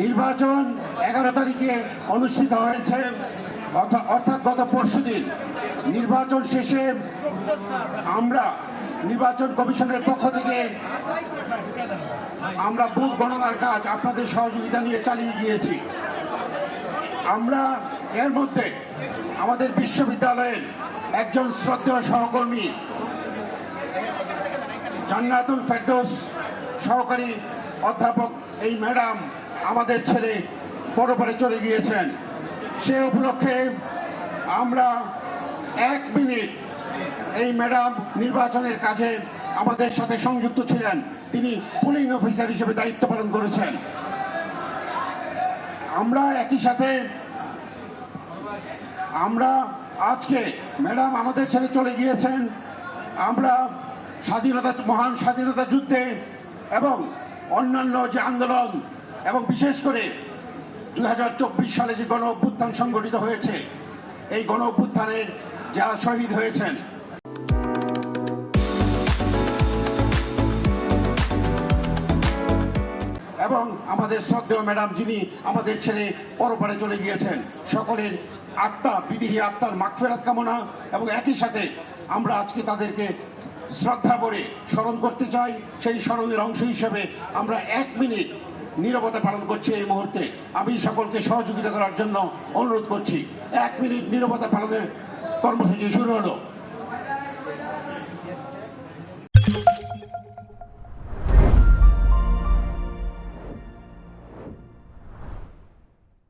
নির্বাচন 11 তারিখে অনুষ্ঠিত হয়েছে, অর্থাৎ গত পরশুদিন। নির্বাচন শেষে আমরা নির্বাচন কমিশনের পক্ষ থেকে আমরা বুথ গণনার কাজ আপনাদের সহযোগিতা নিয়ে চালিয়ে গিয়েছি। আমরা এর মধ্যে আমাদের বিশ্ববিদ্যালয়ের একজন শ্রদ্ধেয় সহকর্মী জান্নাতুল ফেরদৌস সহকারী অধ্যাপক এই ম্যাডাম আমাদের ছেড়ে পরপারে চলে গিয়েছেন। সে উপলক্ষে আমরা 1 মিনিট এই ম্যাডাম নির্বাচনের কাজে আমাদের সাথে সংযুক্ত ছিলেন। তিনি পুলিং অফিসার হিসেবে দায়িত্ব পালন করেছেন। আমরা একই সাথে আজকে ম্যাডাম আমাদের ছেড়ে চলে গিয়েছেন। আমরা মহান স্বাধীনতা যুদ্ধে এবং অন্যান্য যে আন্দোলন এবং বিশেষ করে 2024 সালে যে গণ অভ্যুত্থান সংগঠিত হয়েছে, এই গণ অভ্যুত্থানের যারা শহীদ হয়েছেন এবং আমাদের শ্রদ্ধেয় ম্যাডাম যিনি আমাদের ছেড়ে পরপারে চলে গিয়েছেন, সকলের বিদেহী আত্মার মাগফিরাত কামনা এবং একই সাথে আমরা আজকে তাদেরকে শ্রদ্ধা করে স্মরণ করতে চাই। সেই স্মরণের অংশ হিসেবে আমরা 1 মিনিট নীরবতা পালন করছি। এই মুহূর্তে আমি সকলকে সহযোগিতা করার জন্য অনুরোধ করছি। 1 মিনিট নীরবতা পালনের কর্মসূচি শুরু হলো।